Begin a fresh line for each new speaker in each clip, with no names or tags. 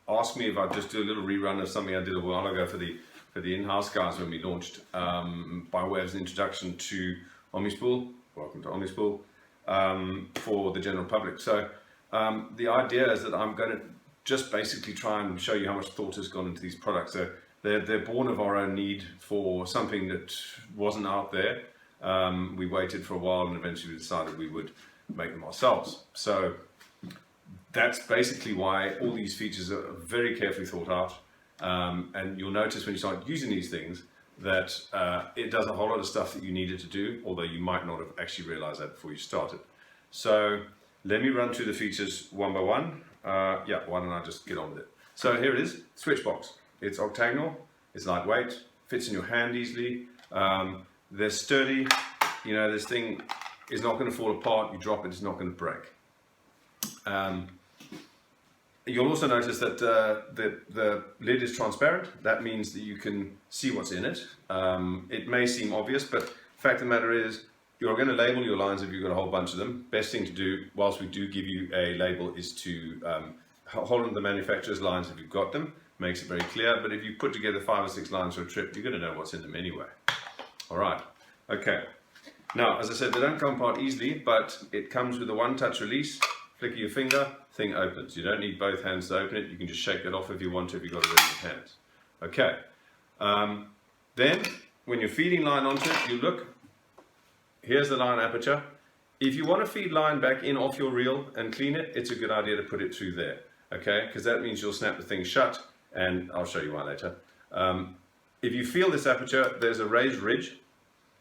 ask me if I just do a little rerun of something I did a while ago for the in-house guys when we launched, by way of an introduction to Omnispool. Welcome to Omnispool, for the general public. So the idea is that I'm going to just basically try and show you how much thought has gone into these products. They're born of our own need for something that wasn't out there. We waited for a while and eventually we decided we would make them ourselves. So that's basically why all these features are very carefully thought out. And you'll notice when you start using these things that it does a whole lot of stuff that you needed to do, although you might not have actually realized that before you started. So let me run through the features one by one. Yeah, why don't I just get on with it. So here it is, Switchbox. It's octagonal, it's lightweight, fits in your hand easily. They're sturdy, you know, this thing is not going to fall apart. You drop it, it's not going to break. You'll also notice that the lid is transparent. That means that you can see what's in it. It may seem obvious, but the fact of the matter is you're going to label your lines if you've got a whole bunch of them. Best thing to do, whilst we do give you a label, is to hold on the manufacturer's lines if you've got them. Makes it very clear, but if you put together 5 or 6 lines for a trip, you're going to know what's in them anyway. All right, okay. Now, as I said, they don't come apart easily, but it comes with a one-touch release. Flick of your finger, thing opens. You don't need both hands to open it. You can just shake it off if you want to, if you've got it in your hands. Okay. Then, when you're feeding line onto it, you look. Here's the line aperture. If you want to feed line back in off your reel and clean it, it's a good idea to put it through there. Okay, because that means you'll snap the thing shut, and I'll show you why later. If you feel this aperture, there's a raised ridge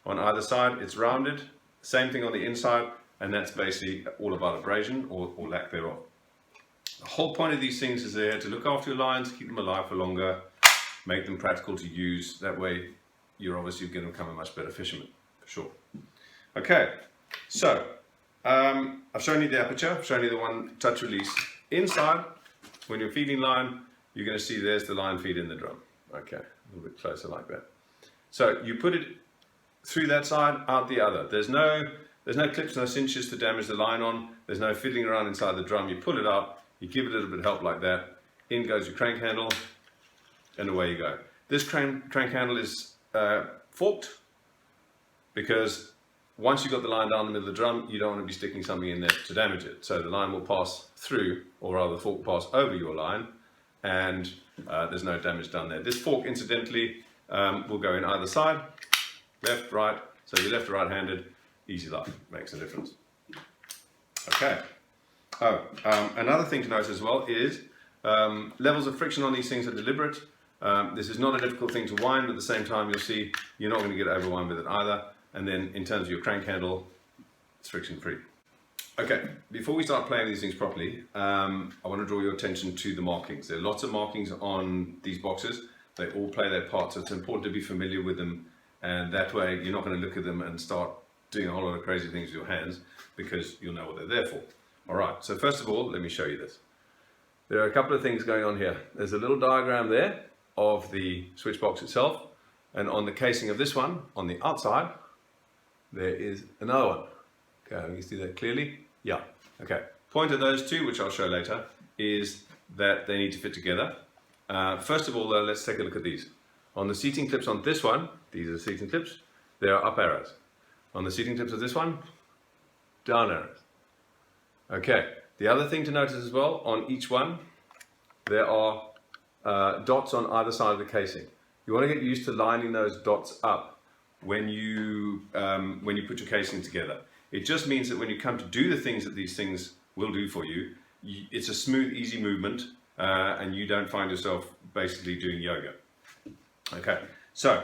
on either side. It's rounded. Same thing on the inside, and that's basically all about abrasion or lack thereof. The whole point of these things is there to look after your lines, keep them alive for longer, make them practical to use. That way, you're obviously going to become a much better fisherman, for sure. Okay, so I've shown you the aperture, I've shown you the one touch release. Inside, when you're feeding line, you're going to see there's the line feed in the drum. Okay, a little bit closer like that. So you put it through that side, out the other. There's no clips, no cinches to damage the line on. There's no fiddling around inside the drum. You pull it out, you give it a little bit of help like that. In goes your crank handle, and away you go. This crank handle is forked because once you've got the line down the middle of the drum, you don't want to be sticking something in there to damage it. So the line will pass through, or rather the fork will pass over your line, and there's no damage done there. This fork, incidentally, will go in either side, left, right. So if you're left or right-handed, easy life, makes a difference. Okay. Another thing to note as well is levels of friction on these things are deliberate. This is not a difficult thing to wind, but at the same time, you'll see you're not going to get overwound with it either. And then in terms of your crank handle, it's friction free. Okay, before we start playing these things properly, I want to draw your attention to the markings. There are lots of markings on these boxes. They all play their part, so it's important to be familiar with them, and that way you're not going to look at them and start doing a whole lot of crazy things with your hands, because you'll know what they're there for. All right, so first of all, let me show you this. There are a couple of things going on here. There's a little diagram there of the Switchbox itself, and on the casing of this one, on the outside, there is another one. Okay, you can see that clearly? Yeah, okay. Point of those two, which I'll show later, is that they need to fit together. First of all, though, let's take a look at these. On the seating clips on this one, these are the seating clips, there are up arrows. On the seating clips of this one, down arrows. Okay, the other thing to notice as well, on each one, there are dots on either side of the casing. You want to get used to lining those dots up when you put your casing together. It just means that when you come to do the things that these things will do for you, it's a smooth, easy movement, and you don't find yourself basically doing yoga. Okay, so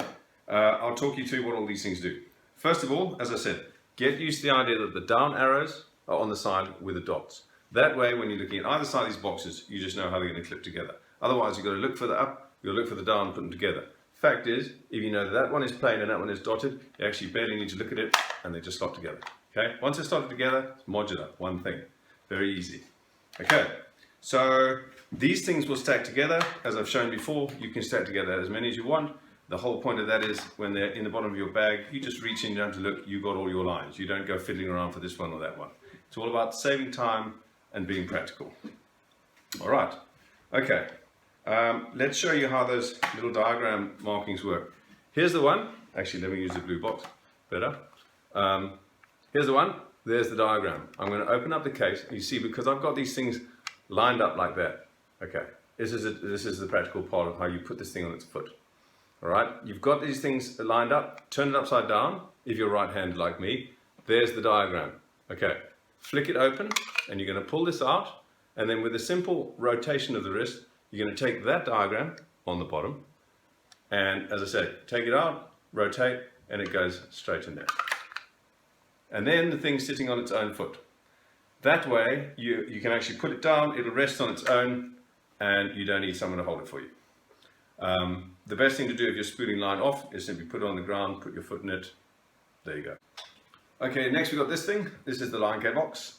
I'll talk you through what all these things do. First of all, as I said, get used to the idea that the down arrows are on the side with the dots. That way, when you're looking at either side of these boxes, you just know how they're going to clip together. Otherwise, you've got to look for the up, you'll look for the down, put them together. Fact is, if you know that that one is plain and that one is dotted, you actually barely need to look at it, and they just slot together. Okay, once they're slotted together, it's modular, one thing. Very easy. Okay, so these things will stack together. As I've shown before, you can stack together as many as you want. The whole point of that is when they're in the bottom of your bag, you just reach in, you don't have to look, you've got all your lines. You don't go fiddling around for this one or that one. It's all about saving time and being practical. All right, okay, Let's show you how those little diagram markings work. Here's the one. Actually, let me use the blue box. Better. Here's the one. There's the diagram. I'm going to open up the case. You see, because I've got these things lined up like that. Okay. This is the practical part of how you put this thing on its foot. All right. You've got these things lined up. Turn it upside down. If you're right-handed like me, there's the diagram. Okay. Flick it open, and you're going to pull this out. And then with a simple rotation of the wrist, you're going to take that diagram on the bottom. And as I said, take it out, rotate, and it goes straight in there. And then the thing's sitting on its own foot. That way, you can actually put it down, it'll rest on its own, and you don't need someone to hold it for you. The best thing to do if you're spooling line off is simply put it on the ground, put your foot in it. There you go. Okay, next we've got this thing. This is the LineCarebox.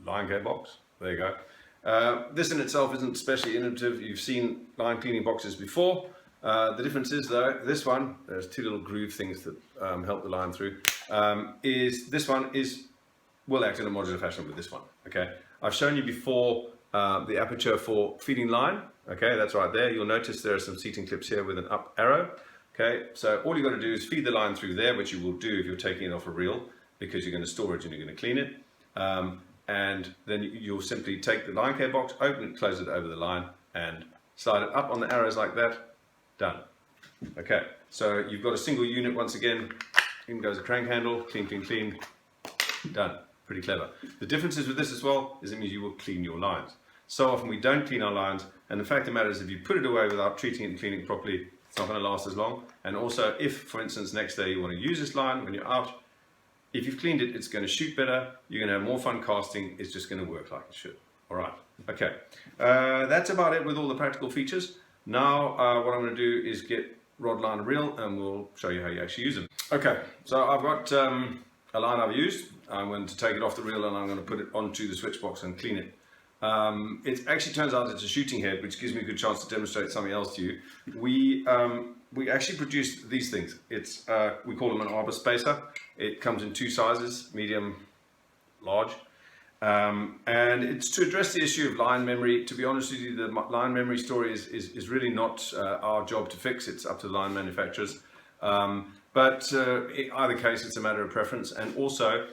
LineCarebox. There you go. This in itself isn't especially innovative. You've seen line cleaning boxes before. The difference is though, this one, there's two little groove things that help the line through, this one will act in a modular fashion with this one. Okay, I've shown you before the aperture for feeding line. Okay, that's right there. You'll notice there are some seating clips here with an up arrow. Okay, so all you've got to do is feed the line through there, which you will do if you're taking it off a reel, because you're going to store it and you're going to clean it. And then you'll simply take the LineCarebox, open it, close it over the line, and slide it up on the arrows like that. Done. Okay, so you've got a single unit once again. In goes a crank handle, clean, clean, clean. Done. Pretty clever. The differences with this as well is it means you will clean your lines. So often we don't clean our lines, and the fact of the matter is if you put it away without treating it and cleaning it properly, it's not going to last as long. And also if, for instance, next day you want to use this line when you're out, if you've cleaned it, it's going to shoot better, you're going to have more fun casting, it's just going to work like it should. All right, okay. That's about it with all the practical features. Now what I'm going to do is get rod, line and reel, and we'll show you how you actually use them. Okay, so I've got a line I've used. I'm going to take it off the reel and I'm going to put it onto the Switchbox and clean it. It actually turns out it's a shooting head, which gives me a good chance to demonstrate something else to you. We actually produce these things. It's we call them an arbor spacer. It comes in two sizes, medium, large. And it's to address the issue of line memory. To be honest with you, the line memory story is really not our job to fix. It's up to the line manufacturers. But in either case, it's a matter of preference. And also,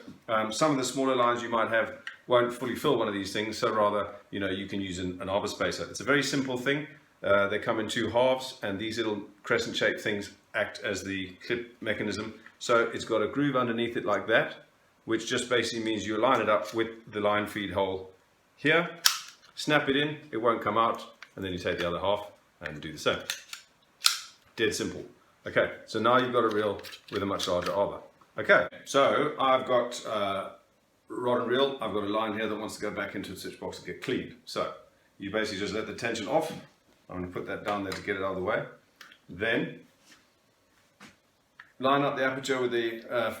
some of the smaller lines you might have won't fully fill one of these things. So rather, you can use an arbor spacer. It's a very simple thing. They come in two halves, and these little crescent-shaped things act as the clip mechanism. So it's got a groove underneath it like that, which just basically means you line it up with the line feed hole here, snap it in, it won't come out, and then you take the other half and do the same. Dead simple. Okay, so now you've got a reel with a much larger arbor. Okay, so I've got rod and reel, I've got a line here that wants to go back into the Switchbox and get cleaned. So you basically just let the tension off. I'm going to put that down there to get it out of the way. Then line up the aperture with the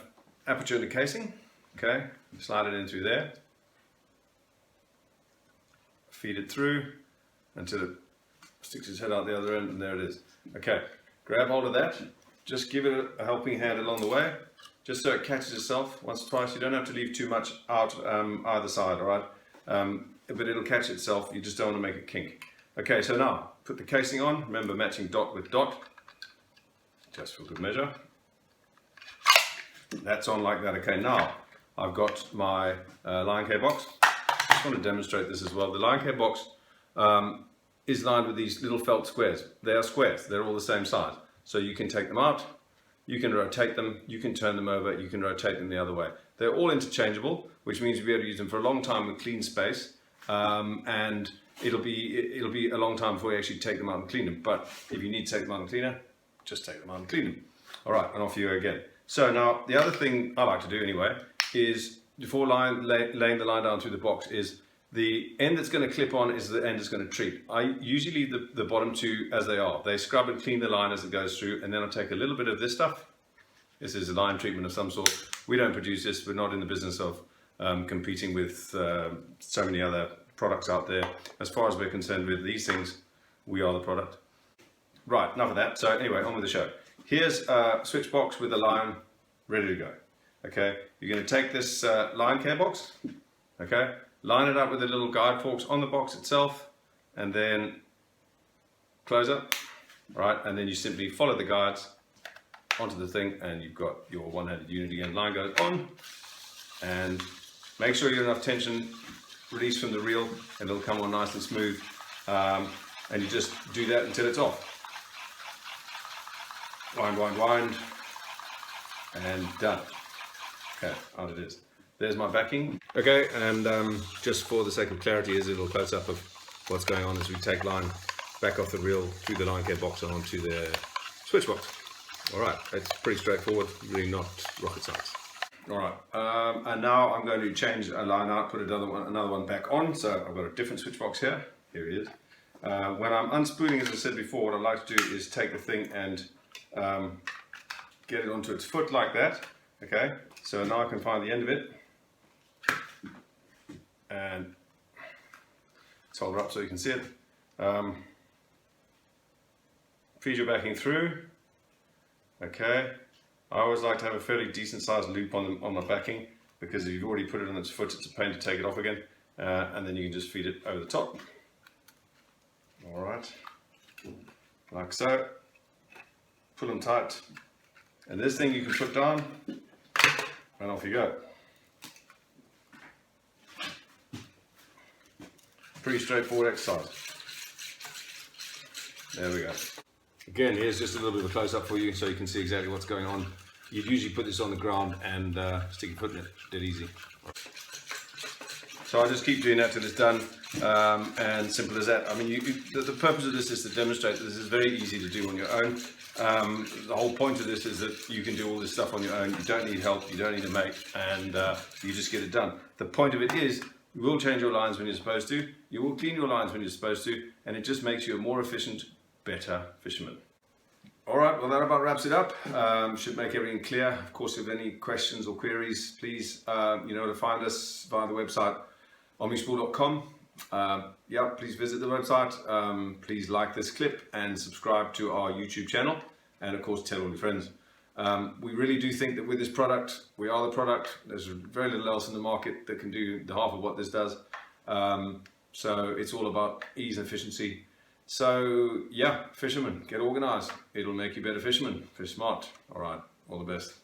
aperture in the casing. Okay, slide it in through there. Feed it through until it sticks its head out the other end, and there it is. Okay, grab hold of that. Just give it a helping hand along the way, just so it catches itself once or twice. You don't have to leave too much out either side, all right? But it'll catch itself. You just don't want to make it kink. Okay, so now put the casing on. Remember, matching dot with dot, just for good measure. That's on like that. Okay, now I've got my LineCarebox. I just want to demonstrate this as well. The LineCarebox is lined with these little felt squares. They are squares. They're all the same size. So you can take them out, you can rotate them, you can turn them over, you can rotate them the other way. They're all interchangeable, which means you'll be able to use them for a long time with clean space. And it'll be a long time before you actually take them out and clean them. But if you need to take them out and clean them, just take them out and clean them. All right, and off you go again. So now the other thing I like to do anyway is before laying the line down through the box is the end that's going to clip on is the end that's going to treat. I usually leave the bottom two as they are. They scrub and clean the line as it goes through, and then I'll take a little bit of this stuff. This is a line treatment of some sort. We don't produce this. We're not in the business of competing with so many other products out there. As far as we're concerned with these things, we are the product. Right, enough of that. So anyway, on with the show. Here's a Switchbox with a line ready to go. Okay, you're going to take this LineCarebox, okay, line it up with the little guide forks on the box itself, and then closer, right? And then you simply follow the guides onto the thing, and you've got your one-handed unit again. Line goes on, and make sure you get enough tension release from the reel, and it'll come on nice and smooth. And you just do that until it's off. Wind, wind, wind, and done. Okay, out it is. There's my backing. Okay, and just for the sake of clarity, here's a little close-up of what's going on as we take line back off the reel through the LineCarebox and onto the Switchbox. All right, it's pretty straightforward, really not rocket science. All right, and now I'm going to change a line out, put another one back on. So I've got a different Switchbox here. Here it is. When I'm unspooling, as I said before, what I like to do is take the thing and get it onto its foot like that. Okay, so now I can find the end of it and hold it up so you can see it. Feed your backing through. Okay, I always like to have a fairly decent sized loop on my backing, because if you've already put it on its foot, it's a pain to take it off again, and then you can just feed it over the top. All right, like so. Pull them tight, and this thing you can put down, and off you go. Pretty straightforward exercise. There we go. Again, here's just a little bit of a close-up for you so you can see exactly what's going on. You'd usually put this on the ground and stick your foot in it, dead easy. So I just keep doing that till it's done, and simple as that. I mean, the purpose of this is to demonstrate that this is very easy to do on your own. The whole point of this is that you can do all this stuff on your own. You don't need help, you don't need a mate, and you just get it done. The point of it is, you will change your lines when you're supposed to, you will clean your lines when you're supposed to, and it just makes you a more efficient, better fisherman. Alright, well that about wraps it up. Should make everything clear. Of course, if you have any questions or queries, please, you know where to find us via the website omnispool.com. Yeah, please visit the website. Please like this clip and subscribe to our YouTube channel, and of course tell all your friends. We really do think that with this product, we are the product. There's very little else in the market that can do the half of what this does. So it's all about ease and efficiency. So yeah, fishermen, get organized. It'll make you better fishermen. Fish smart. All right, all the best.